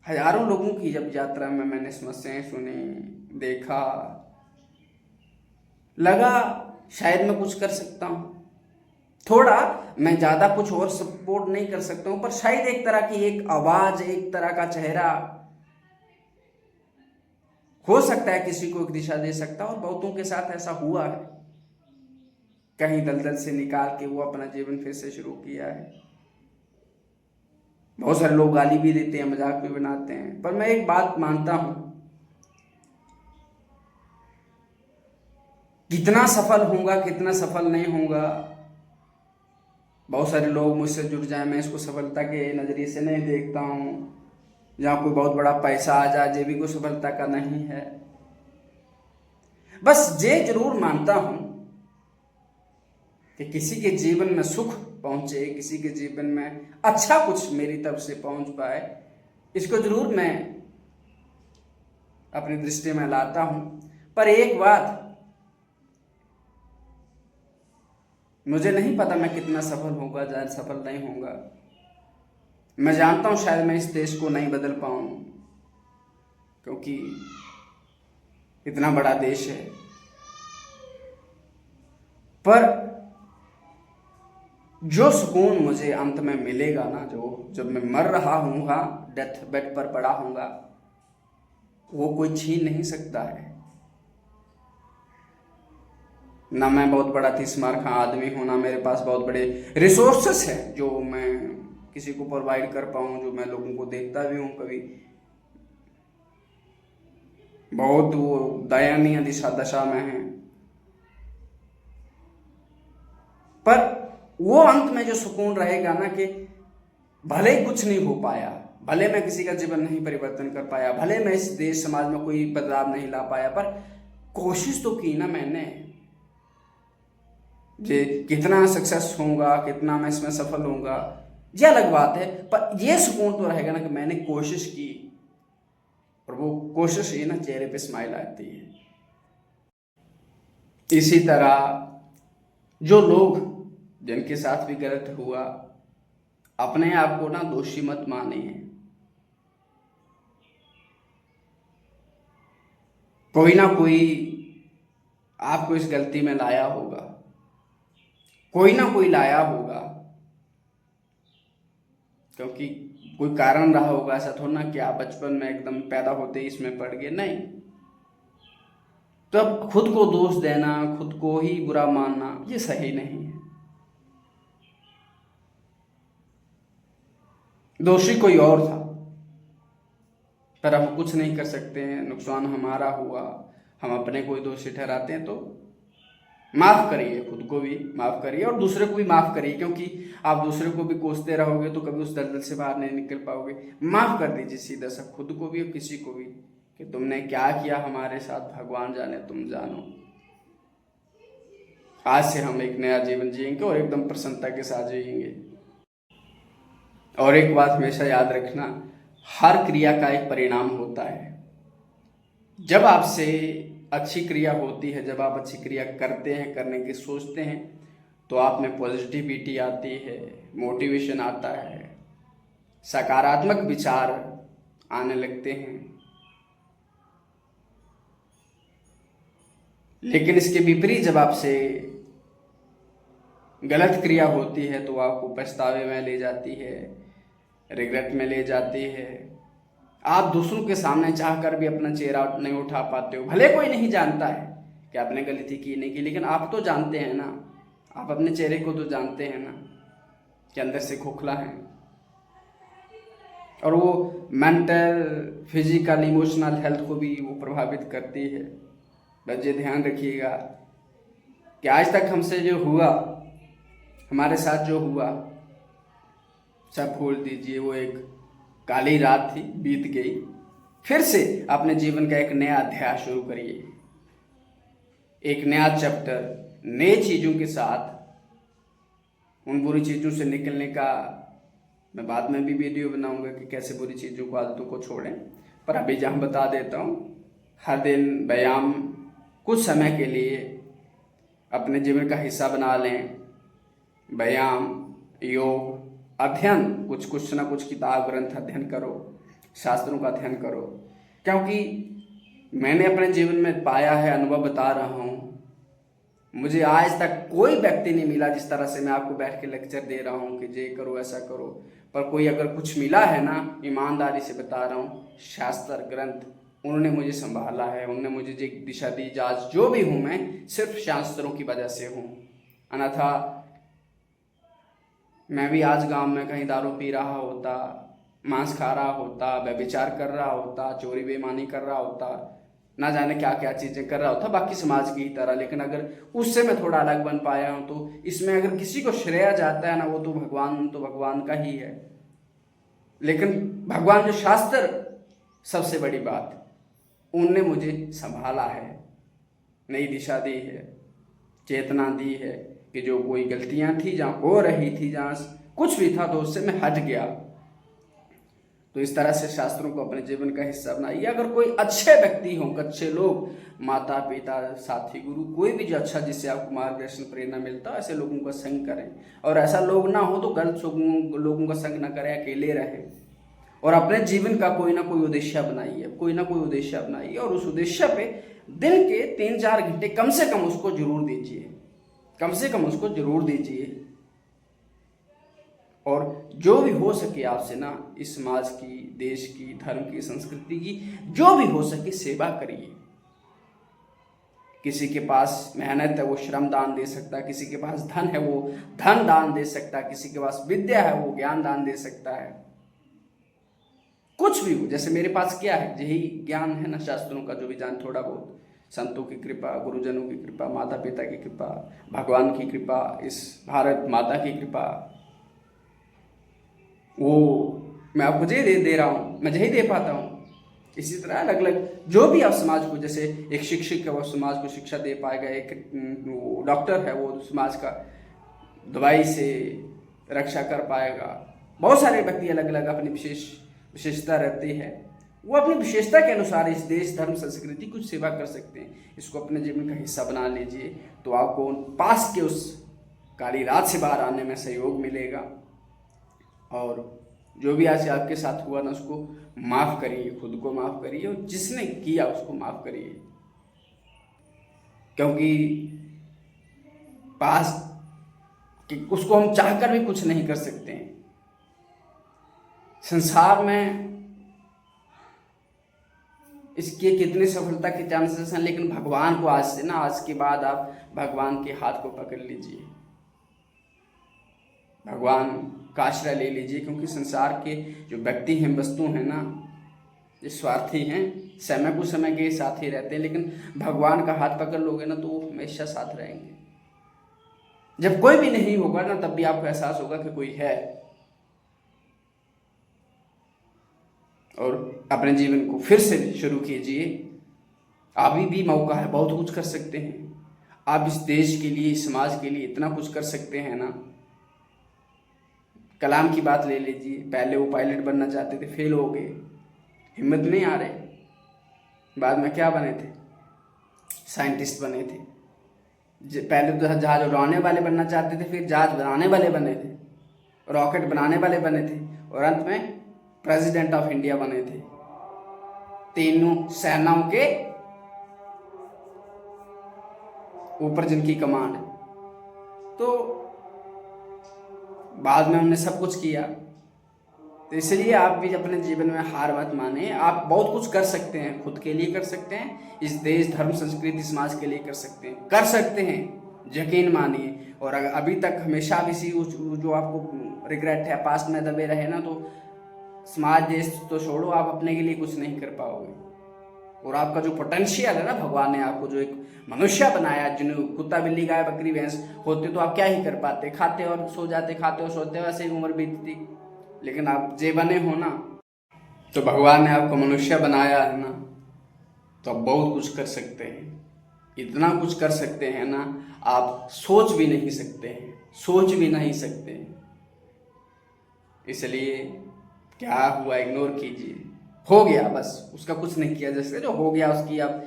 हजारों लोगों की जब यात्रा में मैंने समस्याएं सुनी, देखा, लगा शायद मैं कुछ कर सकता हूं। थोड़ा मैं ज्यादा कुछ और सपोर्ट नहीं कर सकता हूं, पर शायद एक तरह की एक आवाज, एक तरह का चेहरा हो सकता है किसी को एक दिशा दे सकता है। और बहुतों के साथ ऐसा हुआ है, कहीं दलदल से निकाल के वो अपना जीवन फिर से शुरू किया है। बहुत सारे लोग गाली भी देते हैं, मजाक भी बनाते हैं, पर मैं एक बात मानता हूं, कितना सफल होऊंगा कितना सफल नहीं होऊंगा, बहुत सारे लोग मुझसे जुड़ जाए, मैं इसको सफलता के नजरिए से नहीं देखता हूं। जहां कोई बहुत बड़ा पैसा आ जाए, ये भी कोई सफलता का नहीं है। बस ये जरूर मानता हूं कि किसी के जीवन में सुख पहुंचे, किसी के जीवन में अच्छा कुछ मेरी तरफ से पहुंच पाए, इसको जरूर मैं अपनी दृष्टि में लाता हूं। पर एक बात, मुझे नहीं पता मैं कितना सफल होगा या सफल नहीं होगा। मैं जानता हूं शायद मैं इस देश को नहीं बदल पाऊं, क्योंकि इतना बड़ा देश है, पर जो सुकून मुझे अंत में मिलेगा ना, जो जब मैं मर रहा हूँगा, डेथ बेड पर पड़ा हूँगा, वो कोई छीन नहीं सकता है। ना मैं बहुत बड़ा 30 मार खा आदमी हूँ, ना मेरे पास बहुत बड़े रिसोर्सेस हैं जो मैं किसी को प्रोवाइड कर पाऊँ, जो मैं लोगों को देखता भी हूँ कभी, बहुत वो दयनीय दशा में है। पर वो अंत में जो सुकून रहेगा ना, कि भले ही कुछ नहीं हो पाया, भले मैं किसी का जीवन नहीं परिवर्तन कर पाया, भले मैं इस देश समाज में कोई बदलाव नहीं ला पाया, पर कोशिश तो की ना मैंने। जे कितना सक्सेस होऊंगा, कितना मैं इसमें सफल होऊंगा, ये अलग बात है, पर ये सुकून तो रहेगा ना कि मैंने कोशिश की, और वो कोशिश ही ना चेहरे पे स्माइल आती है। इसी तरह जो लोग जिनके साथ भी गलत हुआ, अपने आप को ना दोषी मत मानिए। कोई ना कोई आपको इस गलती में लाया होगा, कोई ना कोई लाया होगा, क्योंकि कोई कारण रहा होगा। ऐसा थोड़ा ना कि आप बचपन में एकदम पैदा होते ही इसमें पड़ गए, नहीं। तो अब खुद को दोष देना, खुद को ही बुरा मानना, ये सही नहीं है। दोषी कोई और था, पर हम कुछ नहीं कर सकते हैं, नुकसान हमारा हुआ, हम अपने को ही दोषी ठहराते हैं। तो माफ़ करिए, खुद को भी माफ़ करिए और दूसरे को भी माफ़ करिए, क्योंकि आप दूसरे को भी कोसते रहोगे तो कभी उस दलदल से बाहर नहीं निकल पाओगे। माफ़ कर दीजिए सीधा सा खुद को भी और किसी को भी कि तुमने क्या किया हमारे साथ, भगवान जाने, तुम जानो। आज से हम एक नया जीवन जिएंगे और एकदम प्रसन्नता के साथ जिएंगे। और एक बात हमेशा याद रखना, हर क्रिया का एक परिणाम होता है। जब आपसे अच्छी क्रिया होती है, जब आप अच्छी क्रिया करते हैं, करने की सोचते हैं, तो आप में पॉजिटिविटी आती है, मोटिवेशन आता है, सकारात्मक विचार आने लगते हैं। लेकिन इसके विपरीत जब आपसे गलत क्रिया होती है तो आपको पछतावे में ले जाती है, रिग्रेट में ले जाती है। आप दूसरों के सामने चाहकर भी अपना चेहरा नहीं उठा पाते हो। भले कोई नहीं जानता है कि आपने गलती की नहीं की, लेकिन आप तो जानते हैं ना, आप अपने चेहरे को तो जानते हैं ना कि अंदर से खोखला है। और वो मेंटल, फिजिकल, इमोशनल हेल्थ को भी वो प्रभावित करती है। बस ये ध्यान रखिएगा कि आज तक हमसे जो हुआ, हमारे साथ जो हुआ, सब भूल दीजिए। वो एक काली रात थी, बीत गई। फिर से अपने जीवन का एक नया अध्याय शुरू करिए, एक नया चैप्टर, नए चीज़ों के साथ। उन बुरी चीज़ों से निकलने का मैं बाद में भी वीडियो बनाऊंगा कि कैसे बुरी चीज़ों को, आदतों को छोड़ें। पर अभी जहाँ बता देता हूँ, हर दिन व्यायाम कुछ समय के लिए अपने जीवन का हिस्सा बना लें। व्यायाम, योग, अध्ययन, कुछ ना कुछ किताब ग्रंथ अध्ययन करो, शास्त्रों का अध्ययन करो। क्योंकि मैंने अपने जीवन में पाया है, अनुभव बता रहा हूँ, मुझे आज तक कोई व्यक्ति नहीं मिला जिस तरह से मैं आपको बैठ के लेक्चर दे रहा हूँ कि ये करो, ऐसा करो। पर कोई अगर कुछ मिला है ना, ईमानदारी से बता रहा हूँ, शास्त्र ग्रंथ, उन्होंने मुझे संभाला है, उन्होंने मुझे एक दिशा दी। आज जो भी हूँ मैं सिर्फ शास्त्रों की वजह से हूँ। अन्यथा मैं भी आज गांव में कहीं दारू पी रहा होता, मांस खा रहा होता, व्यभिचार कर रहा होता, चोरी बेईमानी कर रहा होता, ना जाने क्या क्या चीज़ें कर रहा होता, बाकी समाज की ही तरह। लेकिन अगर उससे मैं थोड़ा अलग बन पाया हूँ तो इसमें अगर किसी को श्रेय जाता है ना, वो तो भगवान का ही है। लेकिन भगवान जो शास्त्र, सबसे बड़ी बात, उनने मुझे संभाला है, नई दिशा दी है, चेतना दी है कि जो कोई गलतियां थी, जहाँ हो रही थी, जहाँ कुछ भी था, तो उससे मैं हट गया। तो इस तरह से शास्त्रों को अपने जीवन का हिस्सा बनाइए। अगर कोई अच्छे व्यक्ति हों, अच्छे लोग, माता पिता, साथी, गुरु, कोई भी जो अच्छा, जिससे आपको मार्गदर्शन, प्रेरणा मिलता है, ऐसे लोगों का संग करें। और ऐसा लोग ना हो तो गलत लोगों का संग ना करें, अकेले रहें। और अपने जीवन का कोई ना कोई उद्देश्य बनाइए, कोई ना कोई उद्देश्य बनाइए, और उस उद्देश्य पे दिन के 3-4 घंटे कम से कम उसको जरूर दीजिए, कम से कम उसको जरूर दीजिए। और जो भी हो सके आपसे ना, इस समाज की, देश की, धर्म की, संस्कृति की, जो भी हो सके सेवा करिए। किसी के पास मेहनत है वो श्रम दान दे सकता है, किसी के पास धन है वो धन दान दे सकता है, किसी के पास विद्या है वो ज्ञान दान दे सकता है। कुछ भी हो, जैसे मेरे पास क्या है, यही ज्ञान है ना, शास्त्रों का जो भी जान, थोड़ा बहुत, संतों की कृपा, गुरुजनों की कृपा, माता पिता की कृपा, भगवान की कृपा, इस भारत माता की कृपा, वो मैं आपको दे रहा हूँ, मैं यही दे पाता हूँ। इसी तरह अलग अलग जो भी आप समाज को, जैसे एक शिक्षक है वो समाज को शिक्षा दे पाएगा, एक डॉक्टर है वो समाज का दवाई से रक्षा कर पाएगा। बहुत सारे व्यक्ति अलग अलग अपनी विशेषता रहती है, वो अपनी विशेषता के अनुसार इस देश, धर्म, संस्कृति कुछ सेवा कर सकते हैं। इसको अपने जीवन का हिस्सा बना लीजिए, तो आपको पास के उस काली रात से बाहर आने में सहयोग मिलेगा। और जो भी आज आपके साथ हुआ ना, उसको माफ़ करिए, खुद को माफ़ करिए, और जिसने किया उसको माफ़ करिए। क्योंकि पास कि उसको हम चाहकर भी कुछ नहीं कर सकते हैं। संसार में इसके कितनी सफलता के चांसेस हैं, लेकिन भगवान को आज से ना, आज के बाद आप भगवान के हाथ को पकड़ लीजिए। भगवान का आश्रय ले लीजिए, क्योंकि संसार के जो व्यक्ति हैं, वस्तु हैं ना, ये स्वार्थी हैं, समय कुछ समय के साथ ही रहते हैं, लेकिन भगवान का हाथ पकड़ लोगे ना तो वो हमेशा साथ रहेंगे। जब कोई भी नहीं होगा ना तब भी आपको एहसास होगा कि कोई है। और अपने जीवन को फिर से शुरू कीजिए, अभी भी मौका है, बहुत कुछ कर सकते हैं आप। इस देश के लिए, समाज के लिए इतना कुछ कर सकते हैं ना। कलाम की बात ले लीजिए, पहले वो पायलट बनना चाहते थे, फेल हो गए, हिम्मत नहीं आ रहे, बाद में क्या बने थे, साइंटिस्ट बने थे। पहले तो जहाज उड़ाने वाले बनना चाहते थे, फिर जहाज बनाने वाले बने थे, रॉकेट बनाने वाले बने थे, और अंत में प्रेसिडेंट ऑफ इंडिया बने थे। तीनों सेनाओं के ऊपर जिनकी कमांड। तो बाद में हमने सब कुछ किया। तो इसलिए आप भी अपने जीवन में हार मत माने। आप बहुत कुछ कर सकते हैं, खुद के लिए कर सकते हैं, इस देश, धर्म, संस्कृति, समाज के लिए कर सकते हैं, कर सकते हैं, यकीन मानिए। और अगर अभी तक हमेशा इसी जो आपको रिग्रेट है, पास्ट में दबे रहे ना, तो समाज, देश तो छोड़ो, आप अपने के लिए कुछ नहीं कर पाओगे। और आपका जो पोटेंशियल है ना, भगवान ने आपको जो एक मनुष्य बनाया, जिन्हें कुत्ता, बिल्ली, गाय, बकरी, भैंस होते तो आप क्या ही कर पाते, खाते और सो जाते, खाते और सोते, वैसे ही उम्र बीतती। लेकिन आप जे बने हो ना, तो भगवान ने आपको मनुष्य बनाया है ना, तो आप बहुत कुछ कर सकते हैं। इतना कुछ कर सकते हैं ना, आप सोच भी नहीं सकते हैं, सोच भी नहीं सकते हैं। इसलिए क्या हुआ इग्नोर कीजिए, हो गया बस, उसका कुछ नहीं किया जा सकता। जो हो गया उसकी आप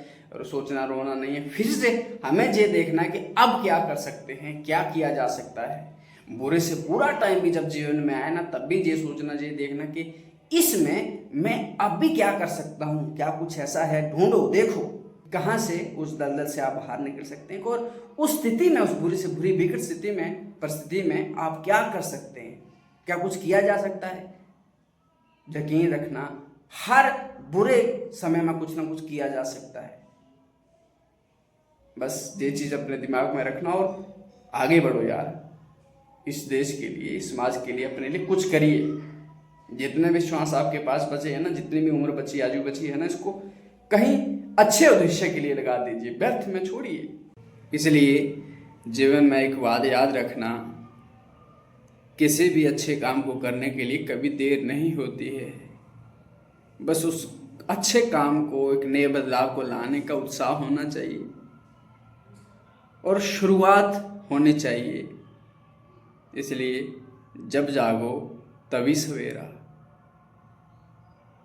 सोचना, रोना नहीं है। फिर से हमें ये देखना है कि अब क्या कर सकते हैं, क्या किया जा सकता है। बुरे से बुरा टाइम भी जब जीवन में आए ना, तब भी ये सोचना, ये देखना कि इसमें मैं अब भी क्या कर सकता हूँ, क्या कुछ ऐसा है, ढूंढो, देखो कहाँ से उस दलदल से आप बाहर निकल सकते हैं। और उस स्थिति में, उस बुरी से बुरी विकट स्थिति में, परिस्थिति में आप क्या कर सकते हैं, क्या कुछ किया जा सकता है। यकीन रखना, हर बुरे समय में कुछ ना कुछ किया जा सकता है। बस ये चीज़ अपने दिमाग में रखना और आगे बढ़ो यार। इस देश के लिए, इस समाज के लिए, अपने लिए कुछ करिए। जितने भी श्वास आपके पास बचे हैं ना, जितनी भी उम्र बची, आयु बची है ना, इसको कहीं अच्छे उद्देश्य के लिए लगा दीजिए, व्यर्थ में छोड़िए। इसलिए जीवन में एक बात याद रखना, किसी भी अच्छे काम को करने के लिए कभी देर नहीं होती है। बस उस अच्छे काम को, एक नए बदलाव को लाने का उत्साह होना चाहिए और शुरुआत होनी चाहिए। इसलिए जब जागो तभी सवेरा।